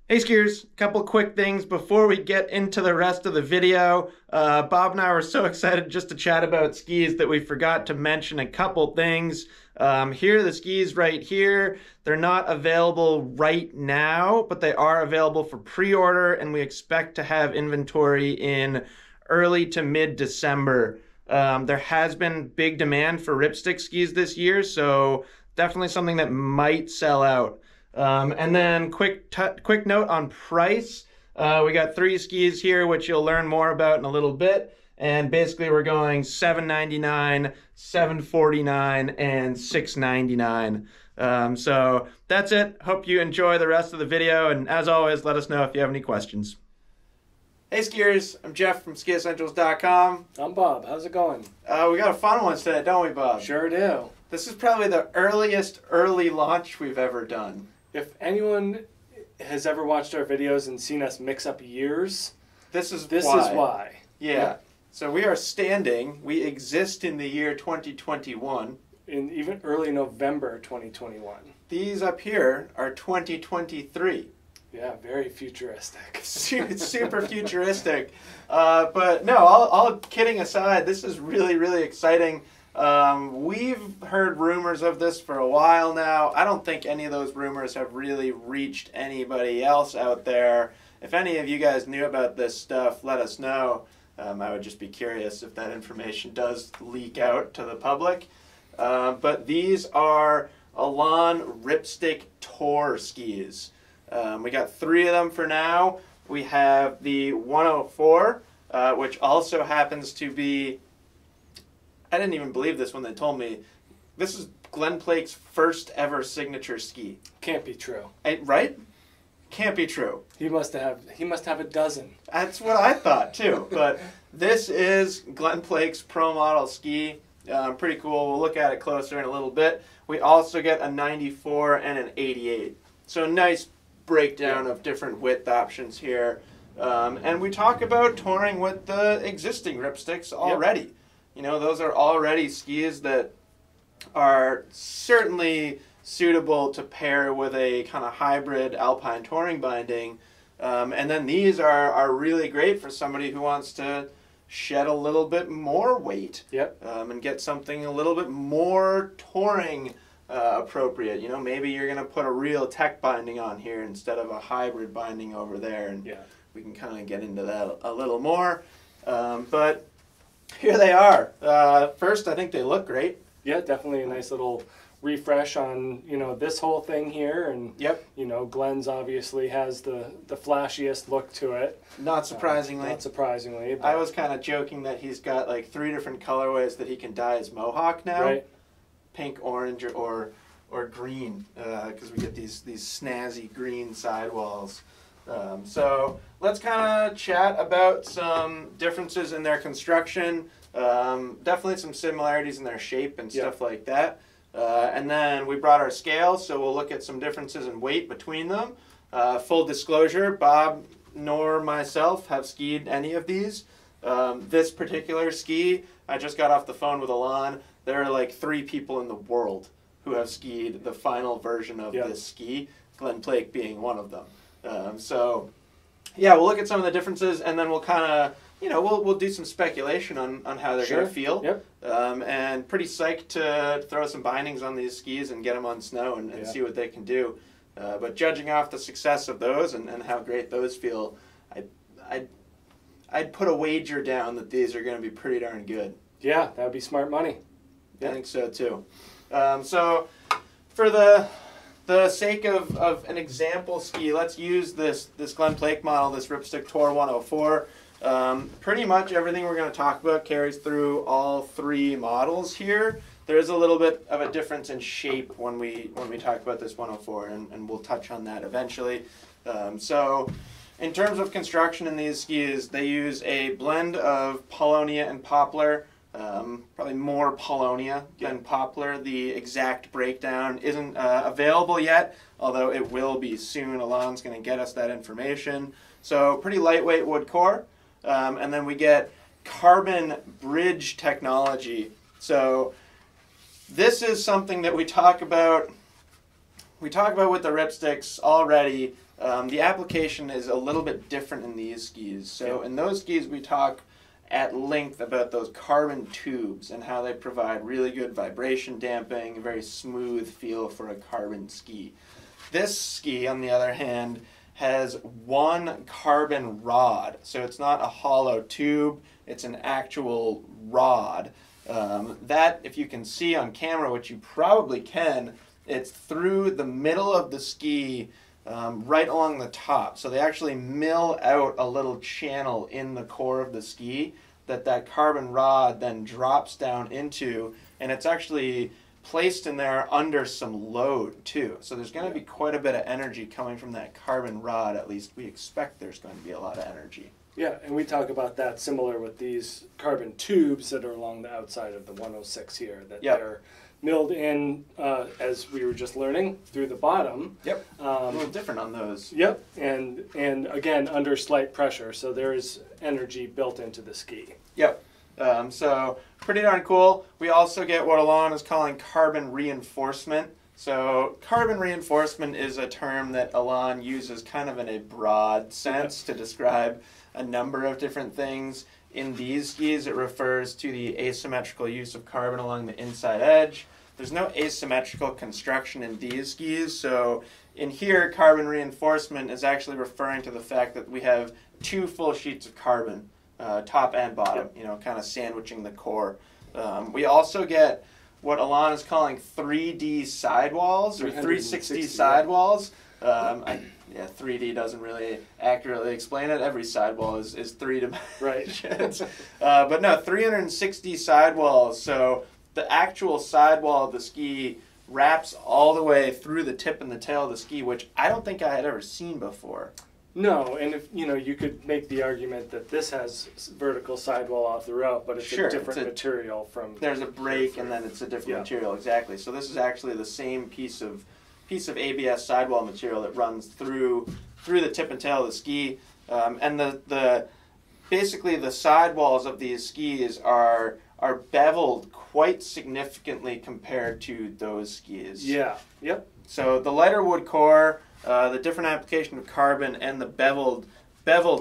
Hey skiers, a couple quick things before we get into the rest of the video. Bob and I were so excited just to chat about skis that we forgot to mention a couple things. Here are the skis right here. They're not available right now, but they are available for pre-order, and we expect to have inventory in early to mid-December. There has been big demand for Ripstick skis this year, so definitely something that might sell out. And then quick note on price. We got three skis here, which you'll learn more about in a little bit. And basically we're going $7.99, $7.49, and $6.99. So that's it. Hope you enjoy the rest of the video. And as always, let us know if you have any questions. Hey skiers, I'm Jeff from Skiessentials.com. I'm Bob. How's it going? We got a fun one today, don't we, Bob? Sure do. This is probably the earliest early launch we've ever done. If anyone has ever watched our videos and seen us mix up years, this is why. Yeah. So we we exist in the year 2021. In even early November 2021. These up here are 2023. Yeah, very futuristic. It's super futuristic. But no, all kidding aside, this is really, really exciting. We've heard rumors of this for a while now. I don't think any of those rumors have really reached anybody else out there. If any of you guys knew about this stuff, let us know. I would just be curious if that information does leak out to the public. But these are Elan Ripstick Tour skis. We got three of them for now. We have the 104, which also happens to be, I didn't even believe this when they told me, this is Glen Plake's first ever signature ski. Can't be true. Right? Can't be true. He must have a dozen. That's what I thought too. But this is Glen Plake's pro model ski. Pretty cool. We'll look at it closer in a little bit. We also get a 94 and an 88. So nice breakdown of different width options here. And we talk about touring with the existing Ripsticks already. Yep. You know, those are already skis that are certainly suitable to pair with a kind of hybrid alpine touring binding. And then these are really great for somebody who wants to shed a little bit more weight. Yep. And get something a little bit more touring appropriate. You know, maybe you're going to put a real tech binding on here instead of a hybrid binding over there. And we can kind of get into that a little more. But here they are. First, I think they look great. Yeah, definitely a nice little refresh on, you know, this whole thing here. And, you know, Glen's obviously has the flashiest look to it. Not surprisingly. Not surprisingly. But I was kind of joking that he's got like 3 different colorways that he can dye his mohawk now. Right. Pink, orange, or green, because we get these snazzy green sidewalls. So let's kind of chat about some differences in their construction, definitely some similarities in their shape and stuff like that. And then we brought our scale, so we'll look at some differences in weight between them. Full disclosure, Bob nor myself have skied any of these. This particular ski, I just got off the phone with Elan. There are like 3 people in the world who have skied the final version of this ski, Glen Plake being one of them. So, yeah, we'll look at some of the differences, and then we'll kind of, you know, we'll do some speculation on how they're going to feel. Yep. And pretty psyched to throw some bindings on these skis and get them on snow and see what they can do. But judging off the success of those and how great those feel, I'd put a wager down that these are going to be pretty darn good. Yeah, that would be smart money. I think so too. So for the sake of an example ski, let's use this Glen Plake model, this Ripstick Tour 104. Pretty much everything we're going to talk about carries through all 3 models here. There is a little bit of a difference in shape when we talk about this 104, and we'll touch on that eventually. So in terms of construction in these skis, they use a blend of Polonia and poplar. Probably more Polonia than poplar. The exact breakdown isn't available yet, although it will be soon. Elan's going to get us that information. So pretty lightweight wood core. And then we get carbon bridge technology. So this is something that we talk about with the Ripsticks already. The application is a little bit different in these skis. So in those skis, we talk at length about those carbon tubes and how they provide really good vibration damping, a very smooth feel for a carbon ski. This ski, on the other hand, has one carbon rod. So it's not a hollow tube, it's an actual rod. That, if you can see on camera, which you probably can, it's through the middle of the ski, right along the top. So they actually mill out a little channel in the core of the ski that carbon rod then drops down into, and it's actually placed in there under some load too. So there's going to be quite a bit of energy coming from that carbon rod. At least we expect there's going to be a lot of energy. Yeah, and we talk about that similar with these carbon tubes that are along the outside of the 106 here, that they're milled in, as we were just learning, through the bottom. Yep, a little different on those. Yep, and again, under slight pressure, so there is energy built into the ski. Yep, so pretty darn cool. We also get what Elan is calling carbon reinforcement. So carbon reinforcement is a term that Elan uses kind of in a broad sense to describe a number of different things. In these skis, it refers to the asymmetrical use of carbon along the inside edge. There's no asymmetrical construction in these skis, so in here, carbon reinforcement is actually referring to the fact that we have two full sheets of carbon, top and bottom, you know, kind of sandwiching the core. We also get what Elan is calling 3D sidewalls, or 360 sidewalls. 3D doesn't really accurately explain it. Every sidewall is three dimensions. Right. But no, 360 sidewalls. So the actual sidewall of the ski wraps all the way through the tip and the tail of the ski, which I don't think I had ever seen before. No, and if you could make the argument that this has vertical sidewall off the route, but it's a different material from. There's a break, and then it's a different material, exactly. So this is actually the same piece of ABS sidewall material that runs through the tip and tail of the ski, and basically the sidewalls of these skis are beveled quite significantly compared to those skis. Yeah. Yep. So the lighter wood core, the different application of carbon, and the beveled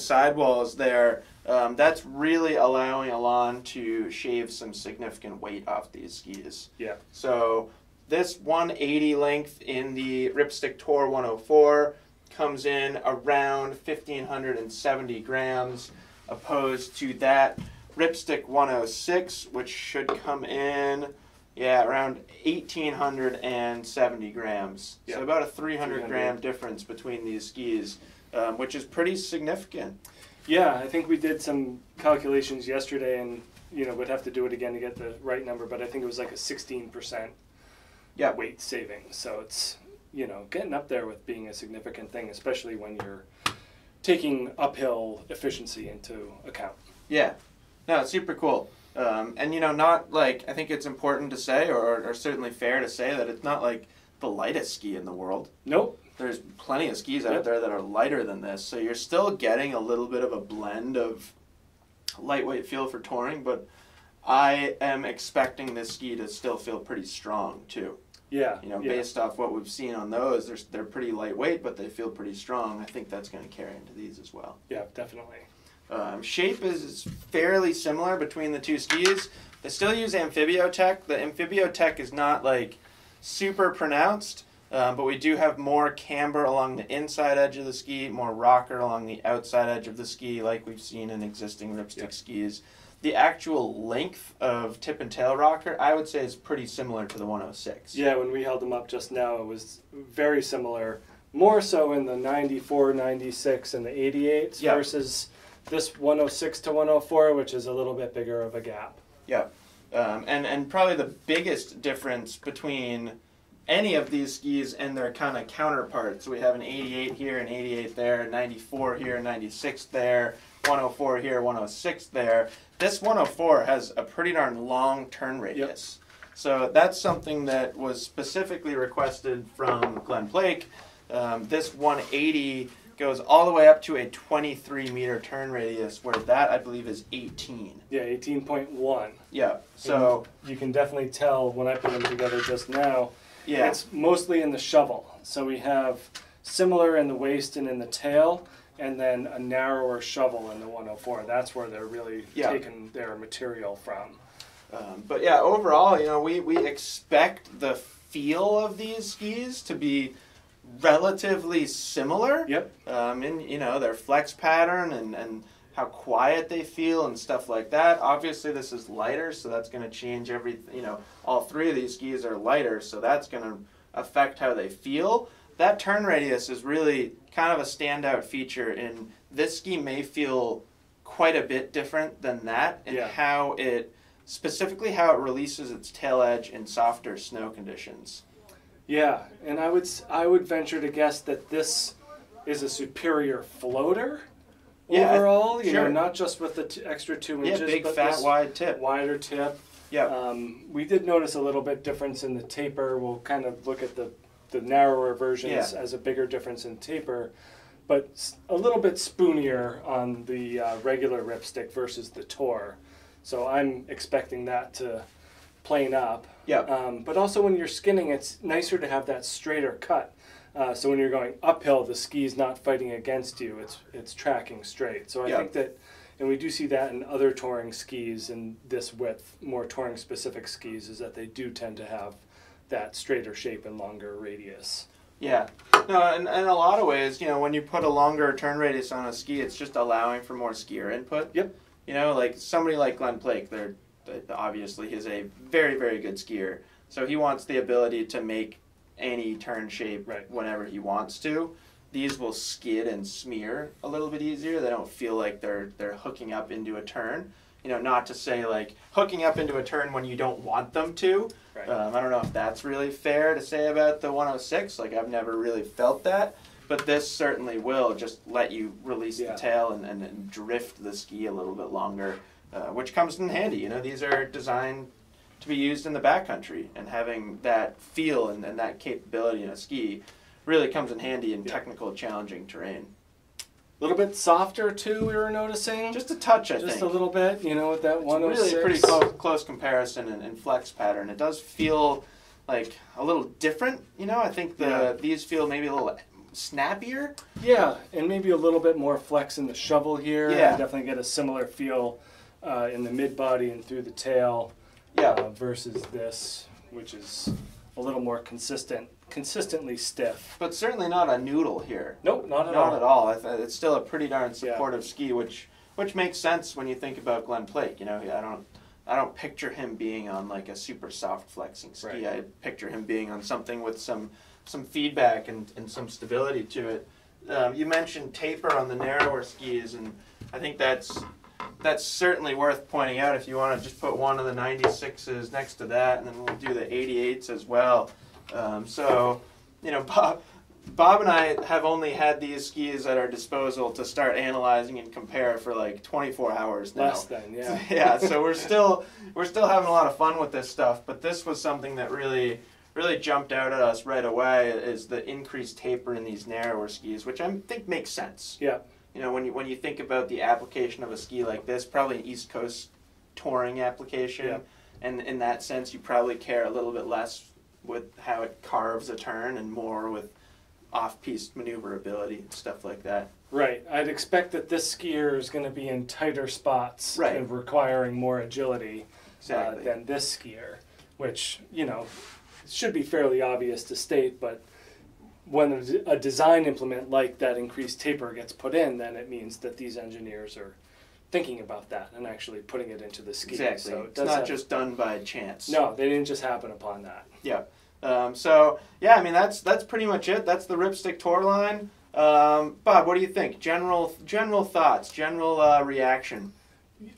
sidewalls there, that's really allowing Elan to shave some significant weight off these skis. Yeah. So this 180 length in the Ripstick Tour 104 comes in around 1,570 grams, opposed to that Ripstick 106, which should come in, around 1,870 grams. Yeah. So about a 300 gram difference between these skis, which is pretty significant. Yeah, I think we did some calculations yesterday, and we'd have to do it again to get the right number, but I think it was like a 16% weight saving. So it's getting up there with being a significant thing, especially when you're taking uphill efficiency into account. Yeah, no, it's super cool. And not like, I think it's important to say, or certainly fair to say, that it's not like the lightest ski in the world. Nope. There's plenty of skis out there that are lighter than this, so you're still getting a little bit of a blend of lightweight feel for touring, but I am expecting this ski to still feel pretty strong too. Yeah. Based off what we've seen on those, they're pretty lightweight, but they feel pretty strong. I think that's going to carry into these as well. Yeah, definitely. Shape is fairly similar between the two skis. They still use Amphibiotech. The Amphibiotech is not like super pronounced, but we do have more camber along the inside edge of the ski, more rocker along the outside edge of the ski, like we've seen in existing Ripstick skis. The actual length of tip and tail rocker, I would say, is pretty similar to the 106. Yeah, when we held them up just now, it was very similar. More so in the 94, 96, and the 88s versus this 106 to 104, which is a little bit bigger of a gap. Yeah, and probably the biggest difference between any of these skis and their kind of counterparts. We have an 88 here, an 88 there, 94 here, 96 there, 104 here, 106 there. This 104 has a pretty darn long turn radius. So that's something that was specifically requested from Glen Plake. This 180 goes all the way up to a 23-meter turn radius, where that, I believe, is 18. Yeah, 18.1. Yeah, so you can definitely tell when I put them together just now. Yeah. It's mostly in the shovel. So we have similar in the waist and in the tail, and then a narrower shovel in the 104. That's where they're really taking their material from. But yeah, overall, you know, we expect the feel of these skis to be relatively similar. Yep. In, you know, their flex pattern and how quiet they feel and stuff like that. Obviously, this is lighter, so that's going to change everything. You know, all three of these skis are lighter, so that's going to affect how they feel. That turn radius is really kind of a standout feature, and this ski may feel quite a bit different than that in how it, specifically how it releases its tail edge in softer snow conditions. Yeah, and I would venture to guess that this is a superior floater. Overall, you know, not just with the extra 2 inches, big, but fat, wide tip. Wider tip. Yeah. We did notice a little bit difference in the taper. We'll kind of look at the narrower versions as a bigger difference in taper, but a little bit spoonier on the regular Ripstick versus the Tour. So I'm expecting that to plane up. Yeah. But also when you're skinning, it's nicer to have that straighter cut. So when you're going uphill, the ski's not fighting against you; it's tracking straight. So I think that, and we do see that in other touring skis, and this width, more touring specific skis, is that they do tend to have that straighter shape and longer radius. Yeah. No, in a lot of ways, you know, when you put a longer turn radius on a ski, it's just allowing for more skier input. Yep. You know, like somebody like Glen Plake, obviously he's a very, very good skier, so he wants the ability to make any turn shape whenever he wants to. These will skid and smear a little bit easier. They don't feel like they're hooking up into a turn. You know, not to say like hooking up into a turn when you don't want them to. Right. I don't know if that's really fair to say about the 106. Like, I've never really felt that. But this certainly will just let you release the tail and drift the ski a little bit longer, which comes in handy. You know, these are designed to be used in the backcountry, and having that feel and that capability in a ski really comes in handy in technical, challenging terrain. A little bit softer too, we were noticing. Just a touch, I think. Just a little bit, you know, with that 106. Really a pretty close comparison in flex pattern. It does feel like a little different, you know. I think these feel maybe a little snappier. Yeah, and maybe a little bit more flex in the shovel here. Yeah. I definitely get a similar feel in the mid-body and through the tail versus this, which is a little more consistently stiff. But certainly not a noodle here. Nope, not at all. Not at all. It's still a pretty darn supportive ski, which makes sense when you think about Glen Plake. You know, I don't picture him being on like a super soft flexing ski. Right. I picture him being on something with some feedback and some stability to it. You mentioned taper on the narrower skis, and I think that's certainly worth pointing out if you want to just put one of the 96s next to that, and then we'll do the 88s as well. So, you know, Bob and I have only had these skis at our disposal to start analyzing and compare for like 24 hours now. Less than, yeah. Yeah, so we're still having a lot of fun with this stuff, but this was something that really jumped out at us right away, is the increased taper in these narrower skis, which I think makes sense. Yeah. You know, when you think about the application of a ski like this, probably an East Coast touring application, and in that sense, you probably care a little bit less with how it carves a turn and more with off-piste maneuverability, stuff like that. Right. I'd expect that this skier is going to be in tighter spots and requiring more agility than this skier, which, you know, should be fairly obvious to state, but when a design implement like that increased taper gets put in, then it means that these engineers are thinking about that and actually putting it into the ski. Exactly. So it's not just done by chance. No, they didn't just happen upon that. Yeah. So, yeah, I mean, that's pretty much it. That's the Ripstick Tour line. Bob, what do you think? General thoughts, general reaction?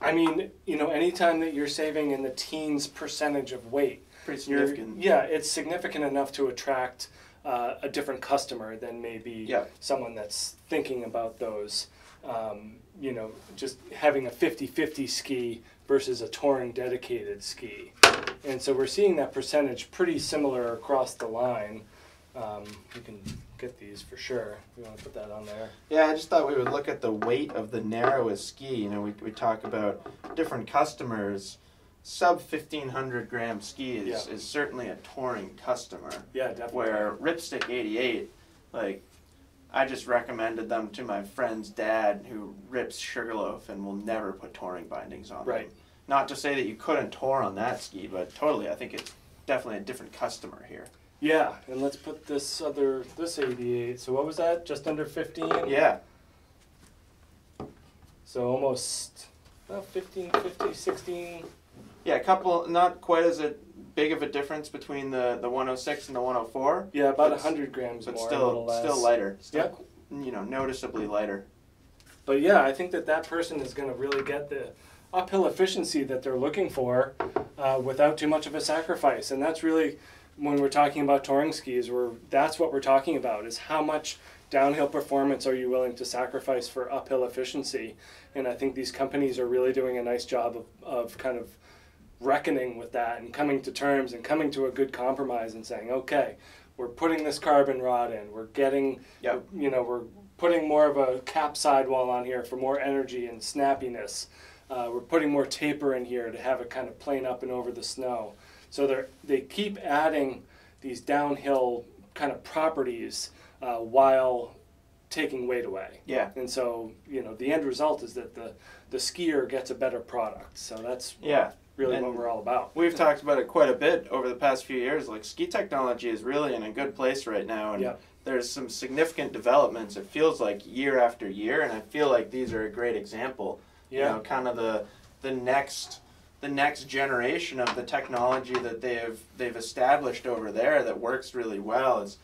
I mean, you know, anytime that you're saving in the teens percentage of weight, pretty significant. It's significant enough to attract a different customer than maybe someone that's thinking about those. You know, just having a 50-50 ski versus a touring dedicated ski. And so we're seeing that percentage pretty similar across the line. You can get these for sure. You want to put that on there? Yeah, I just thought we would look at the weight of the narrowest ski. You know, we talk about different customers. Sub 1,500 gram ski is certainly a touring customer. Yeah, definitely. Where Ripstick 88, like, I just recommended them to my friend's dad who rips Sugarloaf and will never put touring bindings on them. Not to say that you couldn't tour on that ski, but totally, I think it's definitely a different customer here. Yeah, and let's put this 88. So what was that? Just under 15? Yeah. So almost 15, 50, 16. Yeah, a couple, not quite as big of a difference between the 106 and the 104. Yeah, about 100 grams but more, still, a little less. still lighter. Still, you know, noticeably lighter. But yeah, I think that person is going to really get the uphill efficiency that they're looking for without too much of a sacrifice. And that's really, when we're talking about touring skis, that's what we're talking about, is how much downhill performance are you willing to sacrifice for uphill efficiency. And I think these companies are really doing a nice job of kind of reckoning with that and coming to terms and coming to a good compromise and saying, okay, we're putting this carbon rod in, we're getting, we're putting more of a cap sidewall on here for more energy and snappiness. We're putting more taper in here to have it kind of plane up and over the snow. So they keep adding these downhill kind of properties while taking weight away. Yeah. And so, the end result is that the skier gets a better product. So that's really what we're all about. We've talked about it quite a bit over the past few years. Like, ski technology is really in a good place right now, and there's some significant developments, it feels like, year after year, and I feel like these are a great example. You know, kind of the next generation of the technology that they've established over there that works really well is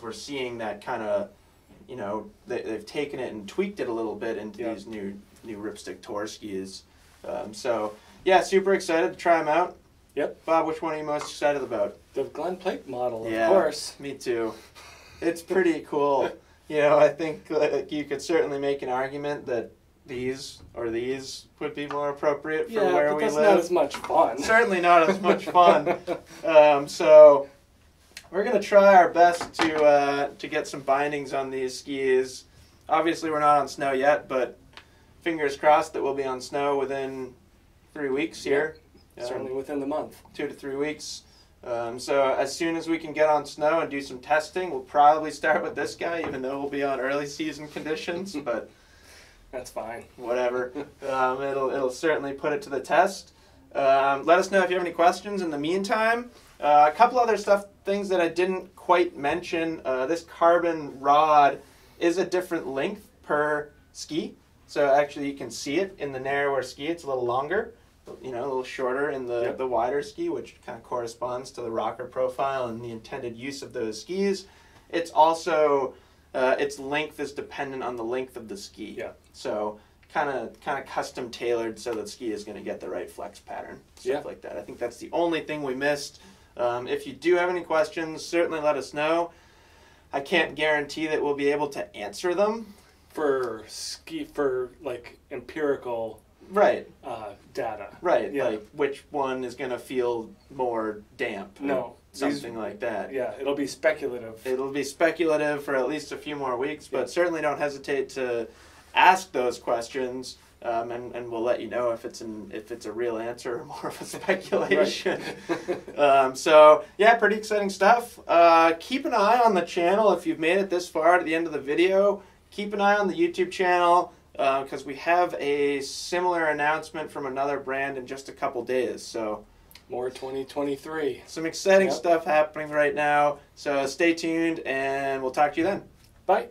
we're seeing that kind of, they've taken it and tweaked it a little bit into these new Ripstick tour skis. So yeah, super excited to try them out. Yep. Bob, which one are you most excited about? The Glen Plake model, of course. Me too. It's pretty cool. I think you could certainly make an argument that these would be more appropriate for where we live. Not as much fun. Certainly not as much fun. So we're going to try our best to get some bindings on these skis. Obviously, we're not on snow yet, but fingers crossed that we'll be on snow within 3 weeks here. Certainly within the month. 2 to 3 weeks. So as soon as we can get on snow and do some testing, we'll probably start with this guy, even though we'll be on early season conditions. But that's fine. Whatever. It'll certainly put it to the test. Let us know if you have any questions in the meantime. A couple other things that I didn't quite mention. This carbon rod is a different length per ski. So actually you can see it in the narrower ski. It's a little longer, a little shorter in the wider ski, which kind of corresponds to the rocker profile and the intended use of those skis. It's also, its length is dependent on the length of the ski. Yeah. So kind of custom tailored so that ski is going to get the right flex pattern, stuff like that. I think that's the only thing we missed. If you do have any questions, certainly let us know. I can't guarantee that we'll be able to answer them. For empirical data. Right, like which one is going to feel more damp. No. Something like that. Yeah, it'll be speculative. It'll be speculative for at least a few more weeks, but certainly don't hesitate to ask those questions, and we'll let you know if it's a real answer or more of a speculation. So yeah, pretty exciting stuff. Keep an eye on the channel if you've made it this far to the end of the video. Keep an eye on the YouTube channel because we have a similar announcement from another brand in just a couple days. So more 2023. Some exciting stuff happening right now. So stay tuned and we'll talk to you then. Bye.